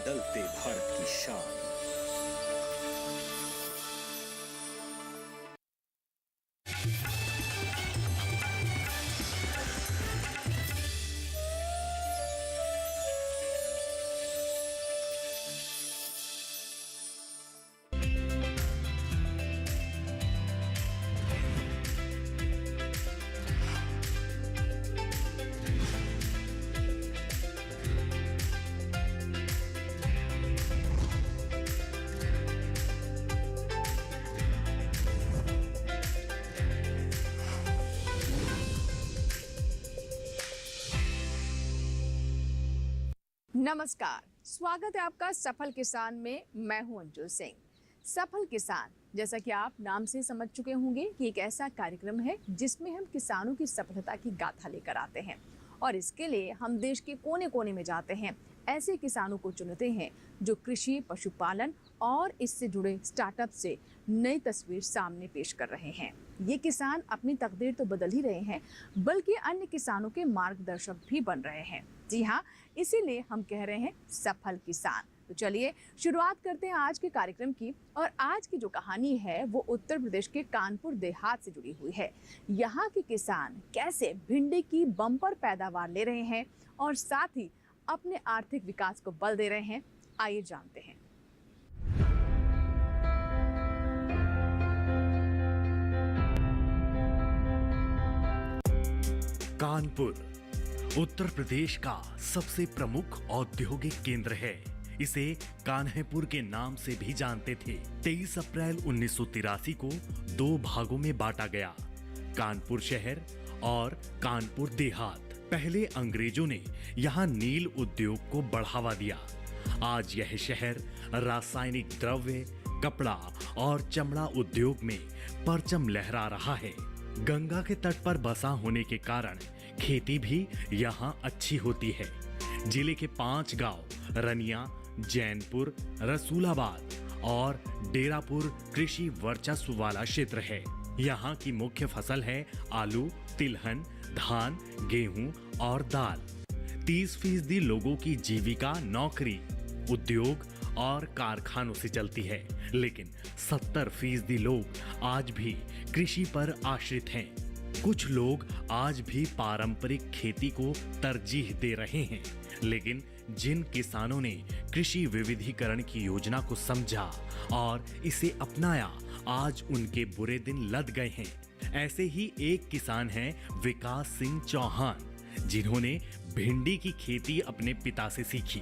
बदलते भारत की शान। नमस्कार, स्वागत है आपका सफल किसान में। मैं हूं अंजुल सिंह। सफल किसान, जैसा कि आप नाम से समझ चुके होंगे कि एक ऐसा कार्यक्रम है जिसमें हम किसानों की सफलता की गाथा लेकर आते हैं और इसके लिए हम देश के कोने कोने में जाते हैं, ऐसे किसानों को चुनते हैं जो कृषि, पशुपालन और इससे जुड़े स्टार्टअप से नई तस्वीर सामने पेश कर रहे हैं। ये किसान अपनी तकदीर तो बदल ही रहे हैं, बल्कि अन्य किसानों के मार्गदर्शक भी बन रहे हैं। जी हाँ, इसीलिए हम कह रहे हैं सफल किसान। तो चलिए शुरुआत करते हैं आज के कार्यक्रम की। और आज की जो कहानी है वो उत्तर प्रदेश के कानपुर देहात से जुड़ी हुई है। यहाँ के किसान कैसे भिंडी की बम्पर पैदावार ले रहे हैं और साथ ही अपने आर्थिक विकास को बल दे रहे हैं, आइए जानते हैं। कानपुर उत्तर प्रदेश का सबसे प्रमुख औद्योगिक केंद्र है। इसे कान्हेपुर के नाम से भी जानते थे। 23 अप्रैल 1983 को 2 भागों में बांटा गया, कानपुर शहर और कानपुर देहात। पहले अंग्रेजों ने यहाँ नील उद्योग को बढ़ावा दिया। आज यह शहर रासायनिक द्रव्य, कपड़ा और चमड़ा उद्योग में परचम लहरा रहा है। गंगा के तट पर बसा होने के कारण खेती भी यहाँ अच्छी होती है। जिले के 5 गांव रनिया, जैनपुर, रसूलाबाद और डेरापुर कृषि वर्चस्व वाला क्षेत्र है। यहाँ की मुख्य फसल है आलू, तिलहन, धान, गेहूं और दाल। 30% लोगों की जीविका नौकरी, उद्योग और कारखानों से चलती है, लेकिन 70% लोग आज भी कृषि पर आश्रित हैं। कुछ लोग आज भी पारंपरिक खेती को तरजीह दे रहे हैं, लेकिन जिन किसानों ने कृषि विविधीकरण की योजना को समझा और इसे अपनाया, आज उनके बुरे दिन लद गए हैं। ऐसे ही एक किसान हैं विकास सिंह चौहान, जिन्होंने भिंडी की खेती अपने पिता से सीखी।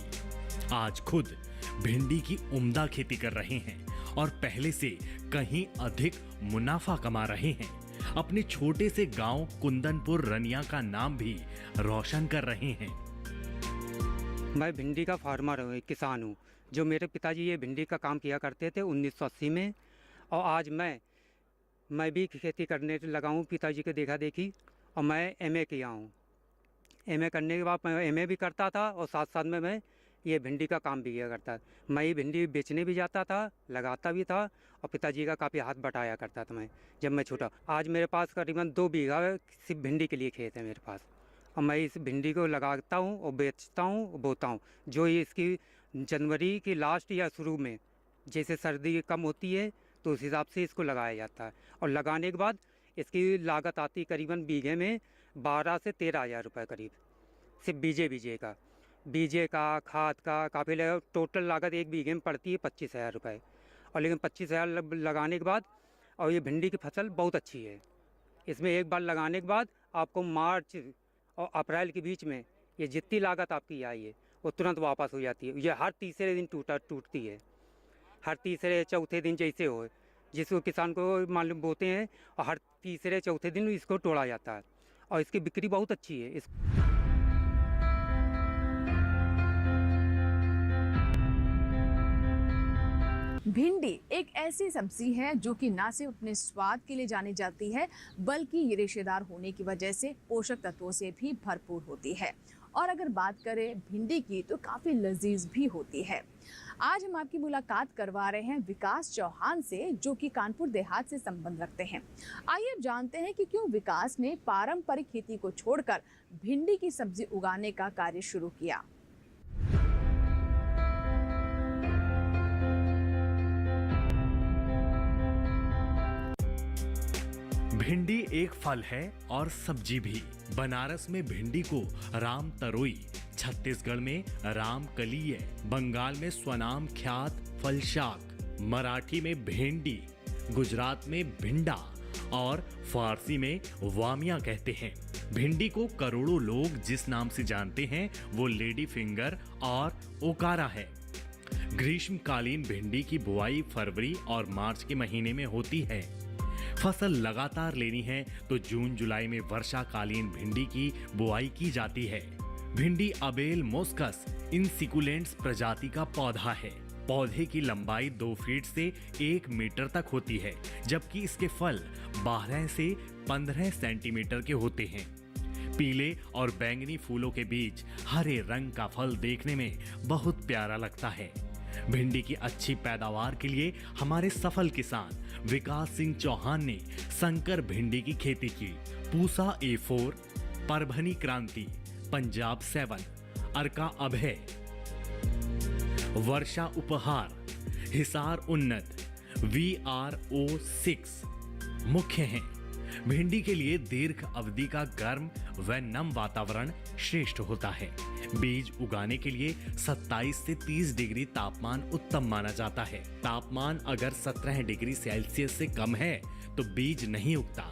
आज खुद भिंडी की उम्दा खेती कर रहे हैं और पहले से कहीं अधिक मुनाफा कमा रहे हैं। अपने छोटे से गांव कुंदनपुर रनिया का नाम भी रोशन कर रहे हैं। मैं भिंडी का फार्मर हूँ, एक किसान हूँ। जो मेरे पिताजी ये भिंडी का काम किया करते थे 1980 में, और आज मैं भी खेती करने लगा हूँ पिताजी के देखा देखी। और मैं एमए किया हूँ। एमए करने के बाद मैं एमए भी करता था और साथ साथ में मैं ये भिंडी का काम भी किया करता। मैं ये भिंडी बेचने भी जाता था, लगाता भी था और पिताजी का काफ़ी हाथ बटाया करता था मैं जब मैं छोटा। आज मेरे पास करीबन 2 बीघा सिर्फ भिंडी के लिए खेत है मेरे पास, और मैं इस भिंडी को लगाता हूँ और बेचता हूँ और बोता हूँ। जो ये इसकी जनवरी की लास्ट या शुरू में जैसे सर्दी कम होती है तो उस हिसाब से इसको लगाया जाता है। और लगाने के बाद इसकी लागत आती करीबन बीघे में 12 से 13 हज़ार रुपये करीब, सिर्फ बीजे का खाद का काफ़ी टोटल लागत एक बीघे में पड़ती है 25 हज़ार रुपये। और लेकिन 25 हज़ार लगाने के बाद, और ये भिंडी की फसल बहुत अच्छी है। इसमें एक बार लगाने के बाद आपको मार्च और अप्रैल के बीच में ये जितनी लागत आपकी आई है वो तुरंत वापस हो जाती है। ये हर तीसरे दिन टूटती है, हर तीसरे चौथे दिन जैसे हो, जिसको किसान को मालूम बोते हैं, और हर तीसरे चौथे दिन इसको तोड़ा जाता है और इसकी बिक्री बहुत अच्छी है। भिंडी एक ऐसी सब्जी है जो कि ना सिर्फ अपने स्वाद के लिए जानी जाती है, बल्कि ये रेशेदार होने की वजह से पोषक तत्वों से भी भरपूर होती है। और अगर बात करें भिंडी की तो काफ़ी लजीज भी होती है। आज हम आपकी मुलाकात करवा रहे हैं विकास चौहान से, जो कि कानपुर देहात से संबंध रखते हैं। आइए अब जानते हैं कि क्यों विकास ने पारंपरिक खेती को छोड़कर भिंडी की सब्जी उगाने का कार्य शुरू किया। भिंडी एक फल है और सब्जी भी। बनारस में भिंडी को राम तरोई, छत्तीसगढ़ में राम कलीय, बंगाल में स्वनाम ख्यात फल शाक, मराठी में भेंडी, गुजरात में भिंडा और फारसी में वामिया कहते हैं। भिंडी को करोड़ों लोग जिस नाम से जानते हैं वो लेडी फिंगर और ओकारा है। ग्रीष्मकालीन भिंडी की बुआई फरवरी और मार्च के महीने में होती है। फसल लगातार लेनी है तो जून जुलाई में वर्षाकालीन भिंडी की बुआई की जाती है। भिंडी अबेल मोस्कस इनसिकुलेंट्स प्रजाति का पौधा है। पौधे की लंबाई 2 फीट से 1 मीटर तक होती है, जबकि इसके फल 12 से 15 सेंटीमीटर के होते हैं। पीले और बैंगनी फूलों के बीच हरे रंग का फल देखने में बहुत प्यारा लगता है। भिंडी की अच्छी पैदावार के लिए हमारे सफल किसान विकास सिंह चौहान ने संकर भिंडी की खेती की। पूसा A4, परभनी क्रांति, पंजाब 7, अर्का अभय, वर्षा उपहार, हिसार उन्नत, VRO6 मुख्य हैं। भिंडी के लिए दीर्घ अवधि का गर्म व नम वातावरण श्रेष्ठ होता है। बीज उगाने के लिए 27 से 30 डिग्री तापमान उत्तम माना जाता है। तापमान अगर 17 डिग्री सेल्सियस से कम है तो बीज नहीं उगता।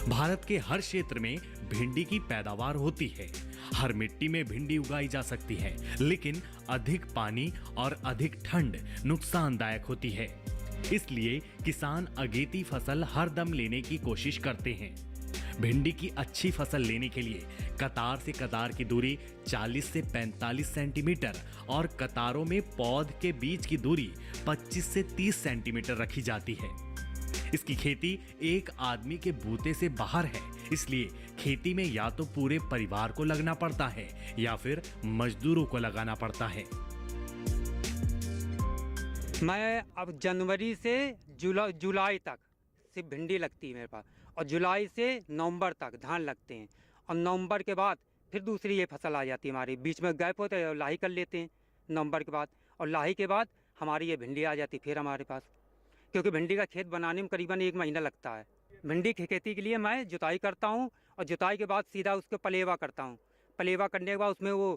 भारत के हर क्षेत्र में भिंडी की पैदावार होती है। हर मिट्टी में भिंडी उगाई जा सकती है, लेकिन अधिक पानी और अधिक ठंड नुकसानदायक होती है। इसलिए किसान अगेती फसल हर दम लेने की कोशिश करते हैं। भिंडी की अच्छी फसल लेने के लिए कतार से कतार की दूरी 40 से 45 सेंटीमीटर और कतारों में पौध के बीच की दूरी 25 से 30 सेंटीमीटर रखी जाती है। इसकी खेती एक आदमी के बूते से बाहर है, इसलिए खेती में या तो पूरे परिवार को लगना पड़ता है या फिर मजदूरों को लगाना पड़ता है। मैं अब जनवरी से जुलाई तक सिर्फ भिंडी लगती है मेरे पास, और जुलाई से नवंबर तक धान लगते हैं, और नवंबर के बाद फिर दूसरी ये फसल आ जाती है हमारी। बीच में गैप होता है और लाही कर लेते हैं नवंबर के बाद, और लाही के बाद हमारी ये भिंडी आ जाती फिर हमारे पास, क्योंकि भिंडी का खेत बनाने में करीबन 1 महीना लगता है। भिंडी की खेती के लिए मैं जुताई करता हूँ, और जुताई के बाद सीधा उसको पलेवा करता हूँ। पलेवा करने के बाद उसमें वो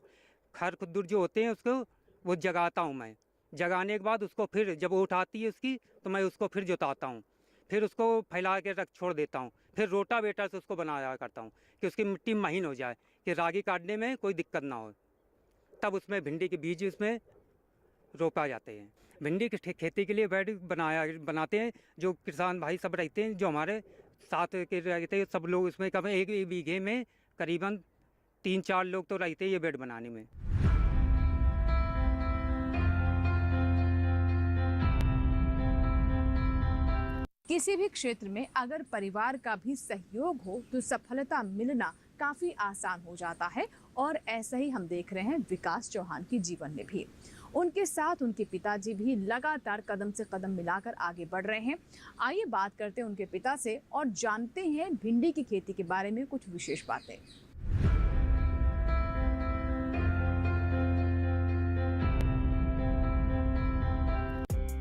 खर खुद्दुर जो होते हैं उसको वो जगाता हूँ मैं। जगाने के बाद उसको फिर जब वो उठाती है उसकी, तो मैं उसको फिर जोताता हूँ, फिर उसको फैला के रख छोड़ देता हूँ, फिर रोटावेटर से उसको बनाया करता हूँ कि उसकी मिट्टी महीन हो जाए, कि रागी काटने में कोई दिक्कत ना हो। तब उसमें भिंडी के बीज उसमें रोपा जाते हैं। भिंडी की खेती के लिए बेड बनाते हैं जो किसान भाई सब रहते हैं, जो हमारे साथ के रहते हैं सब लोग। उसमें कभी एक बीघे में करीबन 3-4 लोग तो रहते हैं ये बेड बनाने में। किसी भी क्षेत्र में अगर परिवार का भी सहयोग हो तो सफलता मिलना काफी आसान हो जाता है, और ऐसा ही हम देख रहे हैं विकास चौहान के जीवन में भी। उनके साथ उनके पिताजी भी लगातार कदम से कदम मिलाकर आगे बढ़ रहे हैं। आइए बात करते हैं उनके पिता से और जानते हैं भिंडी की खेती के बारे में कुछ विशेष बातें।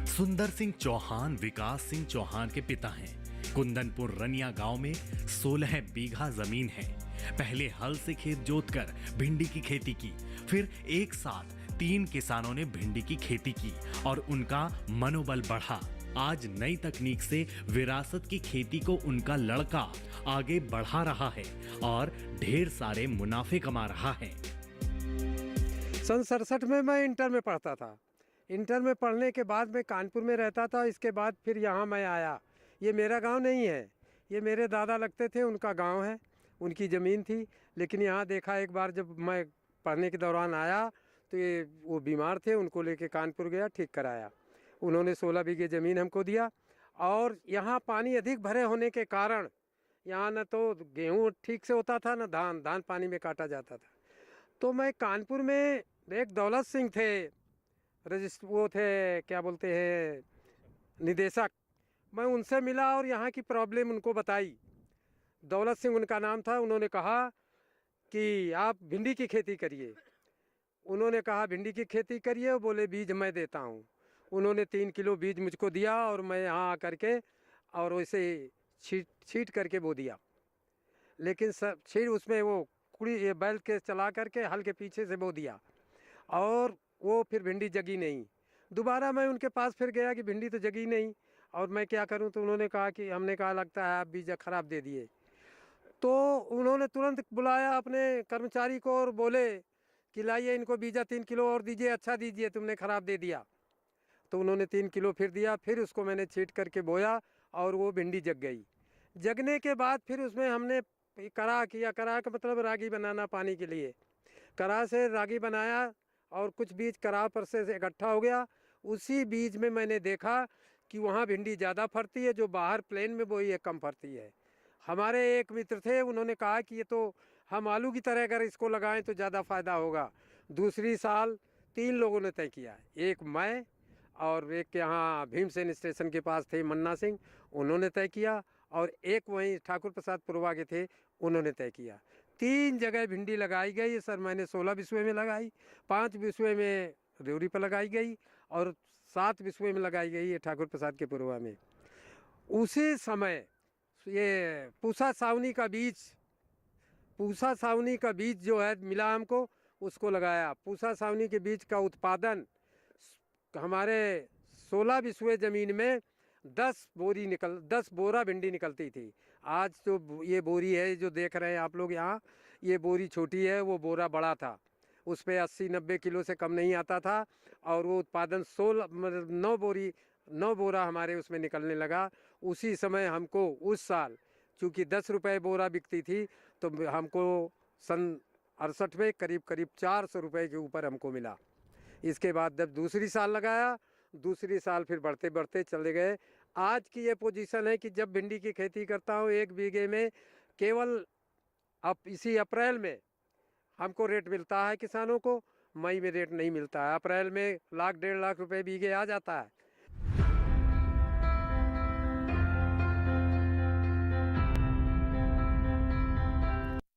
सुंदर सिंह चौहान विकास सिंह चौहान के पिता हैं। कुंदनपुर रनिया गांव में 16 बीघा जमीन है। पहले हल से खेत जोतकर भिंडी की खेती की, फिर एक साथ 3 किसानों ने भिंडी की खेती की और उनका मनोबल बढ़ा। आज नई तकनीक से विरासत की खेती को उनका लड़का आगे बढ़ा रहा है और ढेर सारे मुनाफे कमा रहा है। सन 67 में मैं इंटर में पढ़ता था। इंटर में पढ़ने के बाद मैं कानपुर में रहता था। इसके बाद फिर यहाँ मैं आया। ये मेरा गांव नहीं है, ये मेरे दादा लगते थे, उनका गांव है, उनकी ज़मीन थी। लेकिन यहाँ देखा एक बार जब मैं पढ़ने के दौरान आया तो ये वो बीमार थे, उनको लेके कानपुर गया, ठीक कराया। उन्होंने 16 बीघे ज़मीन हमको दिया, और यहाँ पानी अधिक भरे होने के कारण यहाँ न तो गेहूँ ठीक से होता था, न धान पानी में काटा जाता था। तो मैं कानपुर में एक दौलत सिंह थे, वो थे क्या बोलते हैं निदेशक, मैं उनसे मिला और यहाँ की प्रॉब्लम उनको बताई। दौलत सिंह उनका नाम था। उन्होंने कहा कि आप भिंडी की खेती करिए। उन्होंने कहा भिंडी की खेती करिए, वो बोले बीज मैं देता हूँ। उन्होंने 3 किलो बीज मुझको दिया और मैं यहाँ आकर के और वैसे छीट करके बो दिया, लेकिन छीट उसमें वो कुड़ी ये बैल के चला करके हल के पीछे से बो दिया और वो फिर भिंडी जगी नहीं। दोबारा मैं उनके पास फिर गया कि भिंडी तो जगी नहीं और मैं क्या करूं, तो उन्होंने कहा कि हमने कहा लगता है आप बीज ख़राब दे दिए। तो उन्होंने तुरंत बुलाया अपने कर्मचारी को और बोले कि लाइए इनको बीजा 3 किलो और दीजिए, अच्छा दीजिए, तुमने ख़राब दे दिया। तो उन्होंने 3 किलो फिर दिया, फिर उसको मैंने छीट करके बोया और वो भिंडी जग गई। जगने के बाद फिर उसमें हमने करा किया, करा का मतलब रागी बनाना पानी के लिए, करा से रागी बनाया और कुछ बीज करा पर से इकट्ठा हो गया। उसी बीज में मैंने देखा कि वहाँ भिंडी ज़्यादा फरती है, जो बाहर प्लेन में बोई है कम फरती है। हमारे एक मित्र थे, उन्होंने कहा कि ये तो हम आलू की तरह अगर इसको लगाएं तो ज़्यादा फ़ायदा होगा। दूसरी साल 3 लोगों ने तय किया, एक मैं और एक यहाँ भीमसेन स्टेशन के पास थे मन्ना सिंह, उन्होंने तय किया, और एक वहीं ठाकुर प्रसाद पुरवा के थे, उन्होंने तय किया। 3 जगह भिंडी लगाई गई सर। मैंने 16 बिस्वे में लगाई, 5 बिस्वे में रेवड़ी पर लगाई गई और 7 बिस्वे में लगाई गई है ठाकुर प्रसाद के पुरवा में। उसी समय ये पूसा सावनी का बीज जो है मिला हमको, उसको लगाया। पूसा सावनी के बीज का उत्पादन हमारे 16 बिस्वे ज़मीन में 10 बोरा भिंडी निकलती थी। आज तो ये बोरी है जो देख रहे हैं आप लोग यहाँ, ये बोरी छोटी है, वो बोरा बड़ा था, उस पर 80-90 किलो से कम नहीं आता था और वो उत्पादन 9 बोरा हमारे उसमें निकलने लगा। उसी समय हमको उस साल चूँकि 10 रुपये बोरा बिकती थी, तो हमको सन 68 में करीब 400 रुपये के ऊपर हमको मिला। इसके बाद जब दूसरी साल लगाया, दूसरी साल फिर बढ़ते बढ़ते चले गए। आज की ये पोजीशन है कि जब भिंडी की खेती करता हूँ 1 बीघे में केवल अब इसी अप्रैल में हमको रेट मिलता है किसानों को, मई में रेट नहीं मिलता है। अप्रैल में 1-1.5 लाख रुपए बीघे आ जाता है।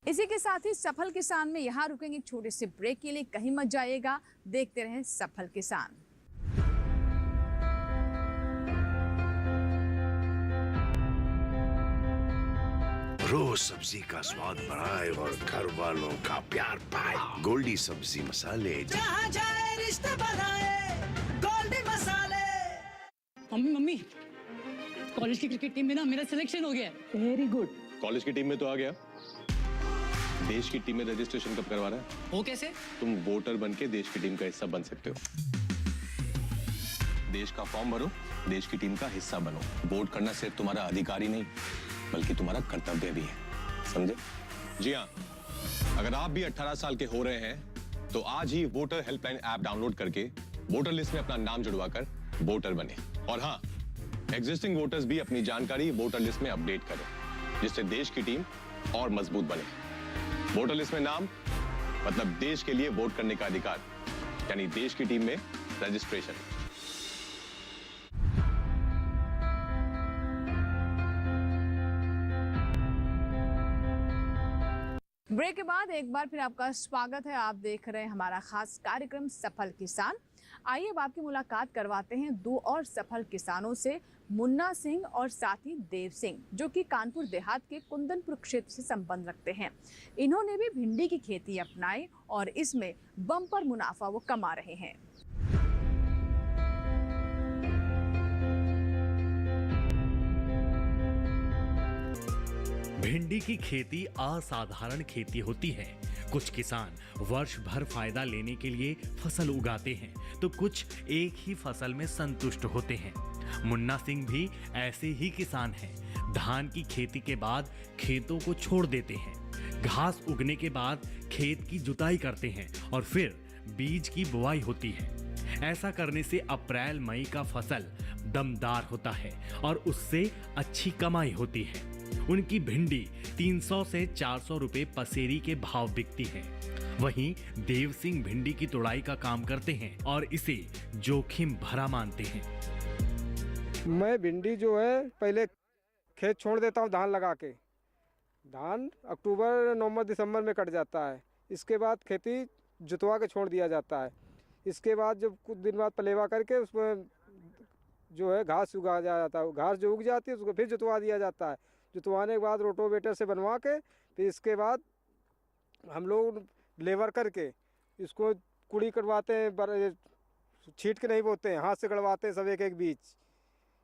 इसी के साथ ही सफल किसान में यहाँ रुकेंगे एक छोटे से ब्रेक के लिए, कहीं मत जाइएगा, देखते रहें सफल किसान। रोज सब्जी का स्वाद बढ़ाए और घर वालों का प्यार पाए, गोल्डी सब्जी मसाले। जहाँ जाए रिश्ते बनाए, गोल्डी मसाले। मम्मी कॉलेज की क्रिकेट टीम में ना मेरा सिलेक्शन हो गया है। Very good. कॉलेज की टीम में तो आ गया, देश की टीम में रजिस्ट्रेशन कब करवा रहा है? वो कैसे? तुम वोटर बन के देश की टीम का हिस्सा बन सकते हो। देश का फॉर्म भरो, देश की टीम का हिस्सा बनो। वोट करना सिर्फ तुम्हारा अधिकार ही नहीं बल्कि तुम्हारा कर्तव्य भी है, समझे? जी हाँ, अगर आप भी 18 साल के हो रहे हैं तो आज ही वोटर हेल्पलाइन ऐप डाउनलोड करके वोटर लिस्ट में अपना नाम जुड़वाकर वोटर बने। और हाँ, एग्जिस्टिंग वोटर्स भी अपनी जानकारी वोटर लिस्ट में अपडेट करें, जिससे देश की टीम और मजबूत बने। वोटर लिस्ट में नाम मतलब देश के लिए वोट करने का अधिकार, यानी देश की टीम में रजिस्ट्रेशन। ब्रेक के बाद एक बार फिर आपका स्वागत है। आप देख रहे हैं हमारा खास कार्यक्रम सफल किसान। आइए अब आपकी मुलाकात करवाते हैं 2 और सफल किसानों से, मुन्ना सिंह और साथी देव सिंह, जो कि कानपुर देहात के कुंदनपुर क्षेत्र से संबंध रखते हैं। इन्होंने भी भिंडी की खेती अपनाई और इसमें बम्पर मुनाफा वो कमा रहे हैं। भिंडी की खेती असाधारण खेती होती है। कुछ किसान वर्ष भर फायदा लेने के लिए फसल उगाते हैं तो कुछ एक ही फसल में संतुष्ट होते हैं। मुन्ना सिंह भी ऐसे ही किसान हैं। धान की खेती के बाद खेतों को छोड़ देते हैं, घास उगने के बाद खेत की जुताई करते हैं और फिर बीज की बुआई होती है। ऐसा करने से अप्रैल मई का फसल दमदार होता है और उससे अच्छी कमाई होती है। उनकी भिंडी 300 से 400 रुपए पसेरी के भाव बिकती है। वहीं देव सिंह भिंडी की तुड़ाई का काम करते हैं और इसे जोखिम भरा मानते हैं। मैं भिंडी जो है पहले खेत छोड़ देता हूँ धान लगा के। धान अक्टूबर नवंबर दिसंबर में कट जाता है। इसके बाद खेती जुतवा के छोड़ दिया जाता है। इसके बाद जब कुछ दिन बाद पलेवा करके उसमें जो है घास उगा जाता है। घास जो उग जाती है उसको फिर जुतवा दिया जाता है। जुतवाने के बाद रोटोवेटर से बनवा के फिर इसके बाद हम लोग लेबर करके इसको कुड़ी करवाते हैं, छीट के नहीं बोते हैं, हाथ से गड़वाते हैं सब एक एक बीज।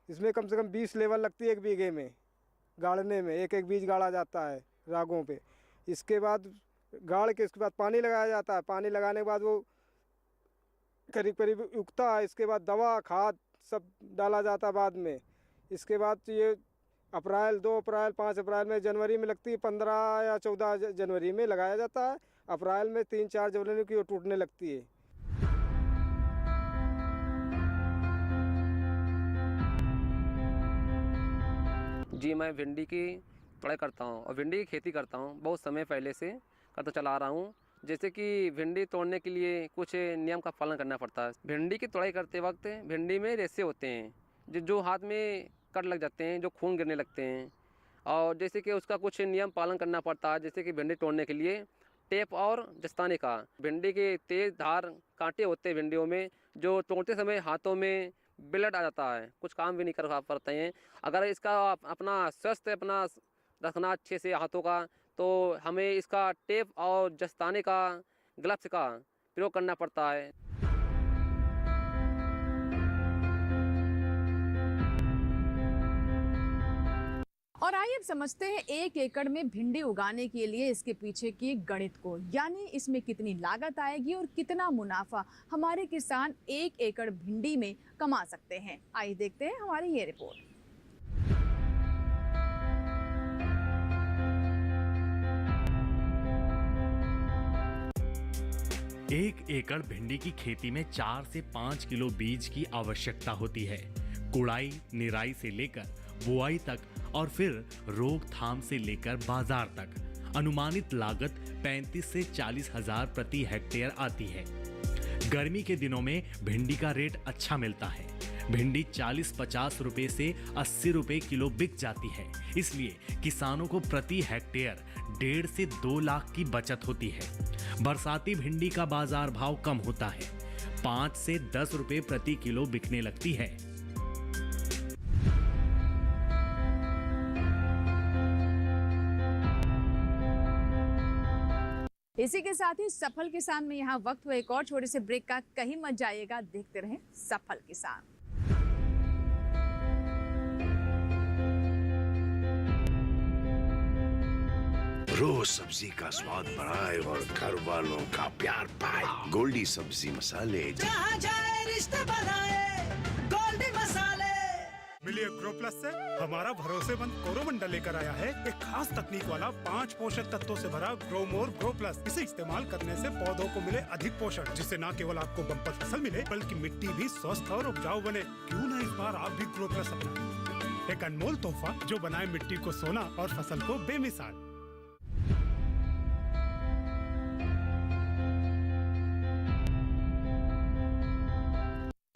इसमें कम से कम 20 लेबर लगती है एक बीघे में गाड़ने में, एक एक बीज गाड़ा जाता है रागों पे। इसके बाद गाड़ के इसके बाद पानी लगाया जाता है, पानी लगाने के बाद वो करीब करीब उगता है। इसके बाद दवा खाद सब डाला जाता है बाद में। इसके बाद ये अप्रैल 2 अप्रैल 5 अप्रैल में जनवरी में लगती है, 15 या 14 जनवरी में लगाया जाता है। अप्रैल में 3-4 जनवरी की वो टूटने लगती है। जी मैं भिंडी की पढ़ाई करता हूँ और भिंडी की खेती करता हूँ, बहुत समय पहले से करता चला आ रहा हूँ। जैसे कि भिंडी तोड़ने के लिए कुछ नियम का पालन करना पड़ता है। भिंडी की तोड़ाई करते वक्त भिंडी में रेशे होते हैं जो हाथ में कट लग जाते हैं, जो खून गिरने लगते हैं। और जैसे कि उसका कुछ नियम पालन करना पड़ता है, जैसे कि भिंडी तोड़ने के लिए टेप और दस्ताने का। भिंडी के तेज़ धार कांटे होते हैं भिंडियों में, जो तोड़ते समय हाथों में ब्लड आ जाता है, कुछ काम भी नहीं कर पाते हैं। अगर इसका अपना स्वस्थ अपना रखना अच्छे से हाथों का, तो हमें इसका टेप और दस्ताने का, ग्लव्स का प्रयोग करना पड़ता है। और आइए अब समझते हैं 1 एकड़ में भिंडी उगाने के लिए इसके पीछे की गणित को, यानी इसमें कितनी लागत आएगी और कितना मुनाफा हमारे किसान 1 एकड़ भिंडी में कमा सकते हैं। आइए देखते हैं हमारी ये रिपोर्ट। एक एकड़ भिंडी की खेती में 4 से 5 किलो बीज की आवश्यकता होती है। कुड़ाई, निराई से लेकर बुआई तक और फिर रोकथाम से लेकर बाजार तक अनुमानित लागत 35 से 40 हजार प्रति हेक्टेयर आती है। गर्मी के दिनों में भिंडी का रेट अच्छा मिलता है। भिंडी 40-50 रुपए से 80 रुपए किलो बिक जाती है। इसलिए किसानों को प्रति हेक्टेयर 1.5 से 2 लाख की बचत होती है। बरसाती भिंडी का बाजार भाव कम होता है, 5 से 10 रुपए प्रति किलो बिकने लगती है। इसी के साथ ही सफल किसान में यहाँ वक्त हुआ एक और छोटे से ब्रेक का, कहीं मत जाइएगा, देखते रहें सफल किसान। रोज सब्जी का स्वाद बढ़ाए और घर वालों का प्यार पाए। गोल्डी सब्जी मसाले, जहाँ जाए रिश्ते बनाए, गोल्डी मसाले। मिलिए ग्रो प्लस से हमारा भरोसेमंद कोरोमंडल लेकर आया है एक खास तकनीक वाला 5 पोषक तत्वों से भरा ग्रो मोर ग्रो प्लस। इसे इस्तेमाल करने से पौधों को मिले अधिक पोषण, जिससे न केवल आपको बम्पर फसल मिले बल्कि मिट्टी भी स्वस्थ और उपजाऊ बने। क्यों न इस बार आप भी ग्रो प्लस अपनाएं, एक अनमोल तोहफा जो बनाए मिट्टी को सोना और फसल को बेमिसाल।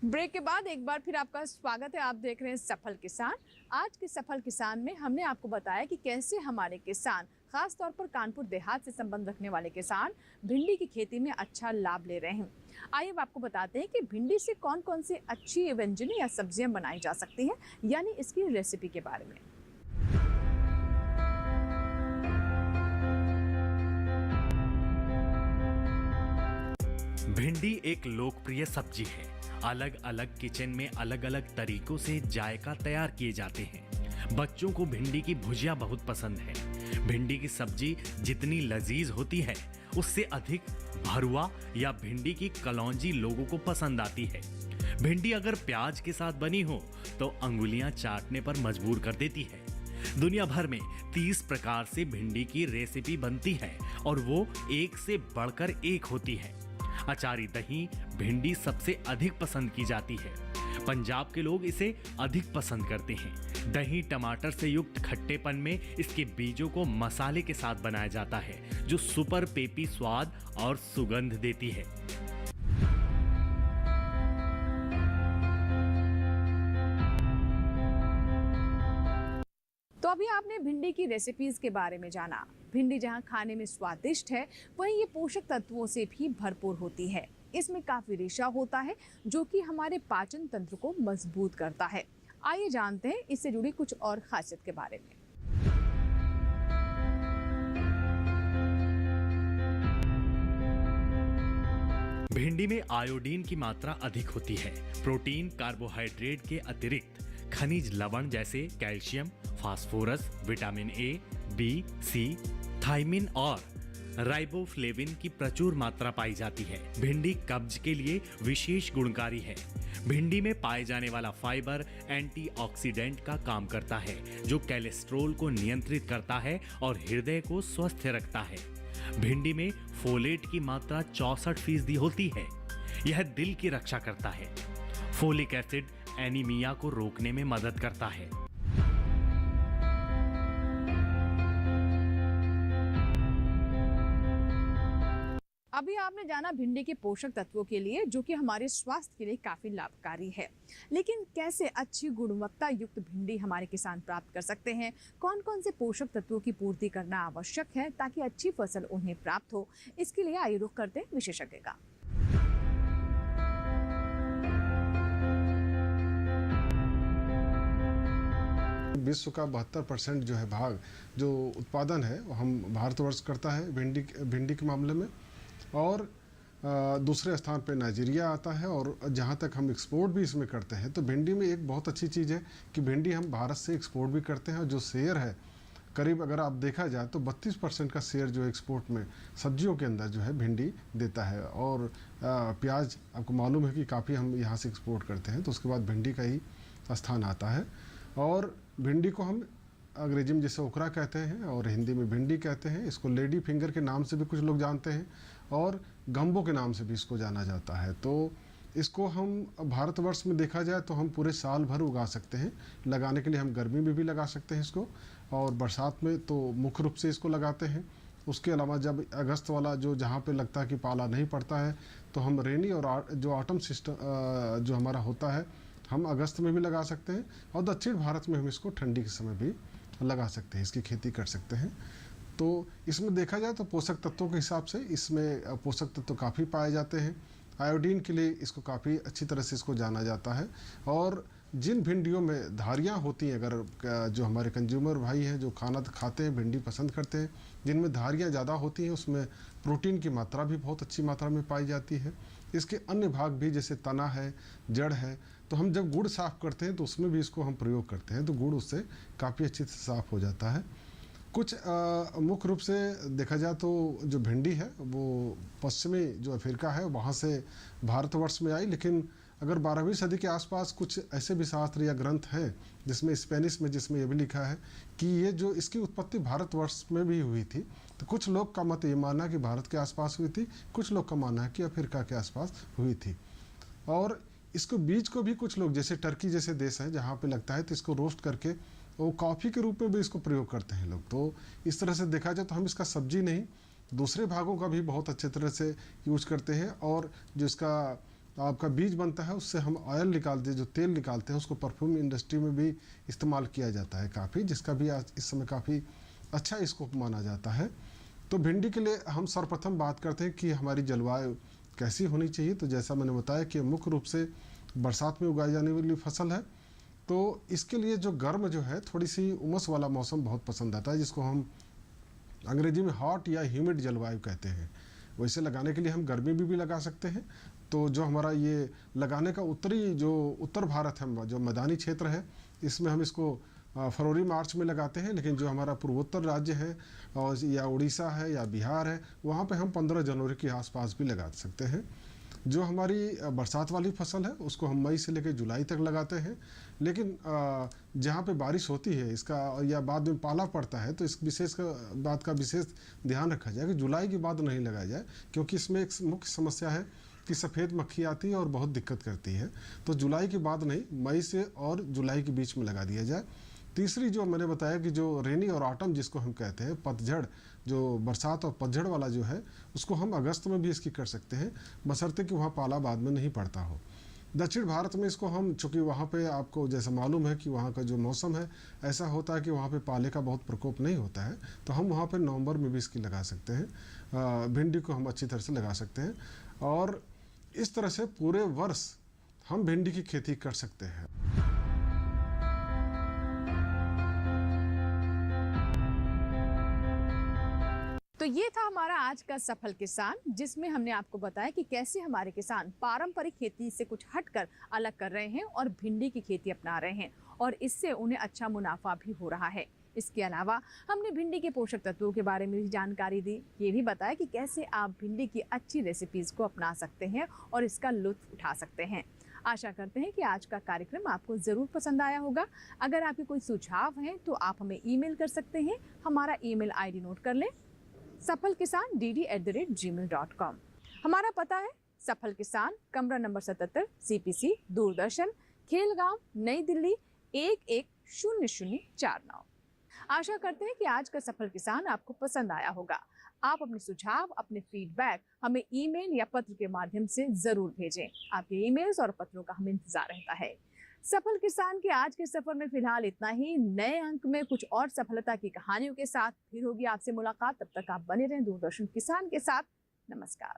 ब्रेक के बाद एक बार फिर आपका स्वागत है। आप देख रहे हैं सफल किसान। आज के सफल किसान में हमने आपको बताया कि कैसे हमारे किसान, खास तौर पर कानपुर देहात से संबंध रखने वाले किसान भिंडी की खेती में अच्छा लाभ ले रहे हैं। आइए अब आपको बताते हैं कि भिंडी से कौन कौन सी अच्छी व्यंजनें या सब्जियां बनाई जा सकती हैं, यानी इसकी रेसिपी के बारे में। भिंडी एक लोकप्रिय सब्जी है। अलग अलग किचन में अलग अलग तरीकों से जायका तैयार किए जाते हैं। बच्चों को भिंडी की भुजिया बहुत पसंद है। भिंडी की सब्जी जितनी लजीज होती है उससे अधिक भरुआ या भिंडी की कलौंजी लोगों को पसंद आती है। भिंडी अगर प्याज के साथ बनी हो तो अंगुलियां चाटने पर मजबूर कर देती है। दुनिया भर में 30 प्रकार से भिंडी की रेसिपी बनती है और वो एक से बढ़कर एक होती है। अचारी दही भिंडी सबसे अधिक पसंद की जाती है। पंजाब के लोग इसे अधिक पसंद करते हैं। दही टमाटर से युक्त खट्टेपन में इसके बीजों को मसाले के साथ बनाया जाता है, जो सुपर पेपी स्वाद और सुगंध देती है। तो अभी आपने भिंडी की रेसिपीज के बारे में जाना। भिंडी जहां खाने में स्वादिष्ट है, वहीं ये पोषक तत्वों से भी भरपूर होती है। इसमें काफी रेशा होता है जो कि हमारे पाचन तंत्र को मजबूत करता है। आइए जानते हैं इससे जुड़ी कुछ और खासियत के बारे में। भिंडी में आयोडीन की मात्रा अधिक होती है। प्रोटीन, कार्बोहाइड्रेट के अतिरिक्त खनिज लवण जैसे calcium, phosphorus, vitamin A, B, C, thiamine और राइबोफ्लेविन की प्रचुर मात्रा पाई जाती है। भिंडी कब्ज के लिए विशेष गुणकारी है। भिंडी में पाए जाने वाला फाइबर एंटीऑक्सीडेंट का काम करता है, जो कोलेस्ट्रॉल को नियंत्रित करता है और हृदय को स्वस्थ रखता है। भिंडी में फोलेट की मात्रा 64% होती है। यह दिल की रक्षा करता है। फोलिक एसिड एनीमिया को रोकने में मदद करता है। अभी आपने जाना भिंडी के पोषक तत्वों के लिए, जो कि हमारे स्वास्थ्य के लिए काफी लाभकारी है। लेकिन कैसे अच्छी गुणवत्ता युक्त भिंडी हमारे किसान प्राप्त कर सकते हैं? कौन कौन से पोषक तत्वों की पूर्ति करना आवश्यक है ताकि अच्छी फसल उन्हें प्राप्त हो? इसके लिए आइए रुख करते हैं विशेषज्ञ का। विश्व का 72% जो है भाग जो उत्पादन है वो हम भारतवर्ष करता है भिंडी के मामले में, और दूसरे स्थान पे नाइजीरिया आता है। और जहाँ तक हम एक्सपोर्ट भी इसमें करते हैं, तो भिंडी में एक बहुत अच्छी चीज़ है कि भिंडी हम भारत से एक्सपोर्ट भी करते हैं। और जो शेयर है करीब अगर आप देखा जाए तो 32% का शेयर जो एक्सपोर्ट में सब्जियों के अंदर जो है भिंडी देता है। और प्याज आपको मालूम है कि काफ़ी हम यहाँ से एक्सपोर्ट करते हैं, तो उसके बाद भिंडी का ही स्थान आता है। और भिंडी को हम अंग्रेजी में जैसे ओकरा कहते हैं और हिंदी में भिंडी कहते हैं। इसको लेडी फिंगर के नाम से भी कुछ लोग जानते हैं और गम्बो के नाम से भी इसको जाना जाता है। तो इसको हम भारतवर्ष में देखा जाए तो हम पूरे साल भर उगा सकते हैं। लगाने के लिए हम गर्मी में भी लगा सकते हैं इसको, और बरसात में तो मुख्य रूप से इसको लगाते हैं। उसके अलावा जब अगस्त वाला जो जहाँ पे लगता है कि पाला नहीं पड़ता है, तो हम रेनी और जो ऑटम सिस्टम जो हमारा होता है, हम अगस्त में भी लगा सकते हैं। और दक्षिण भारत में हम इसको ठंडी के समय भी लगा सकते हैं, इसकी खेती कर सकते हैं। तो इसमें देखा जाए तो पोषक तत्वों के हिसाब से इसमें पोषक तत्व काफ़ी पाए जाते हैं। आयोडीन के लिए इसको काफ़ी अच्छी तरह से इसको जाना जाता है। और जिन भिंडियों में धारियाँ होती हैं, अगर जो हमारे कंज्यूमर भाई हैं जो खाना खाते हैं, भिंडी पसंद करते हैं, जिनमें धारियाँ ज़्यादा होती हैं, उसमें प्रोटीन की मात्रा भी बहुत अच्छी मात्रा में पाई जाती है। इसके अन्य भाग भी जैसे तना है, जड़ है, तो हम जब गुड़ साफ़ करते हैं तो उसमें भी इसको हम प्रयोग करते हैं, तो गुड़ उससे काफ़ी अच्छी से साफ़ हो जाता है। कुछ मुख्य रूप से देखा जाए तो जो भिंडी है वो पश्चिमी जो अफ्रीका है वहाँ से भारतवर्ष में आई, लेकिन अगर 12वीं सदी के आसपास कुछ ऐसे भी शास्त्र या ग्रंथ हैं जिसमें स्पेनिश में जिसमें यह भी लिखा है कि ये जो इसकी उत्पत्ति भारतवर्ष में भी हुई थी। तो कुछ लोग का मत ये मानना कि भारत के आसपास हुई थी, कुछ लोग का मानना है कि अफ्रीका के आसपास हुई थी। और इसको बीज को भी कुछ लोग जैसे टर्की जैसे देश हैं जहाँ पे लगता है तो इसको रोस्ट करके वो कॉफ़ी के रूप में भी इसको प्रयोग करते हैं लोग। तो इस तरह से देखा जाए तो हम इसका सब्जी नहीं, दूसरे भागों का भी बहुत अच्छे तरह से यूज करते हैं। और जो इसका आपका बीज बनता है उससे हम ऑयल निकालते हैं, जो तेल निकालते हैं उसको परफ्यूम इंडस्ट्री में भी इस्तेमाल किया जाता है काफ़ी, जिसका भी आज इस समय काफ़ी अच्छा स्कोप माना जाता है। तो भिंडी के लिए हम सर्वप्रथम बात करते हैं कि हमारी जलवायु कैसी होनी चाहिए। तो जैसा मैंने बताया कि मुख्य रूप से बरसात में उगाई जाने वाली फसल है, तो इसके लिए जो गर्म जो है थोड़ी सी उमस वाला मौसम बहुत पसंद आता है, जिसको हम अंग्रेजी में हॉट या ह्यूमिड जलवायु कहते हैं। वैसे लगाने के लिए हम गर्मी में भी लगा सकते हैं। तो जो हमारा ये लगाने का उत्तर भारत है, जो मैदानी क्षेत्र है, इसमें हम इसको फरवरी मार्च में लगाते हैं। लेकिन जो हमारा पूर्वोत्तर राज्य है और या उड़ीसा है या बिहार है, वहाँ पे हम 15 जनवरी के आसपास भी लगा सकते हैं। जो हमारी बरसात वाली फसल है उसको हम मई से लेकर जुलाई तक लगाते हैं। लेकिन जहाँ पे बारिश होती है इसका या बाद में पाला पड़ता है, तो इस विशेष बात का विशेष ध्यान रखा जाए कि जुलाई के बाद नहीं लगाया जाए, क्योंकि इसमें एक मुख्य समस्या है कि सफ़ेद मक्खी आती है और बहुत दिक्कत करती है। तो जुलाई के बाद नहीं, मई से और जुलाई के बीच में लगा दिया जाए। तीसरी जो मैंने बताया कि जो रेनी और ऑटम जिसको हम कहते हैं, पतझड़, जो बरसात और पतझड़ वाला जो है, उसको हम अगस्त में भी इसकी कर सकते हैं, बशर्ते कि वहाँ पाला बाद में नहीं पड़ता हो। दक्षिण भारत में इसको हम, चूँकि वहाँ पे आपको जैसा मालूम है कि वहाँ का जो मौसम है ऐसा होता है कि वहाँ पे पाले का बहुत प्रकोप नहीं होता है, तो हम वहाँ पे नवंबर में भी इसकी लगा सकते हैं। भिंडी को हम अच्छी तरह से लगा सकते हैं और इस तरह से पूरे वर्ष हम भिंडी की खेती कर सकते हैं। तो ये था हमारा आज का सफल किसान, जिसमें हमने आपको बताया कि कैसे हमारे किसान पारंपरिक खेती से कुछ हटकर अलग कर रहे हैं और भिंडी की खेती अपना रहे हैं और इससे उन्हें अच्छा मुनाफा भी हो रहा है। इसके अलावा हमने भिंडी के पोषक तत्वों के बारे में भी जानकारी दी। ये भी बताया कि कैसे आप भिंडी की अच्छी रेसिपीज़ को अपना सकते हैं और इसका लुत्फ उठा सकते हैं। आशा करते हैं कि आज का कार्यक्रम आपको ज़रूर पसंद आया होगा। अगर आपके कोई सुझाव हैं तो आप हमें ईमेल कर सकते हैं। हमारा ईमेल आईडी नोट कर लें, safalkisan@gmail.com। हमारा पता है सफल किसान, कमरा नंबर 77, CPC, दूरदर्शन, खेलगांव, नई दिल्ली 110049। आशा करते हैं कि आज का सफल किसान आपको पसंद आया होगा। आप अपने सुझाव, अपने फीडबैक हमें ईमेल या पत्र के माध्यम से जरूर भेजें। आपके ईमेल्स और पत्रों का हमें इंतजार रहता है। सफल किसान के आज के सफर में फिलहाल इतना ही। नए अंक में कुछ और सफलता की कहानियों के साथ फिर होगी आपसे मुलाकात। तब तक आप बने रहें दूरदर्शन किसान के साथ। नमस्कार।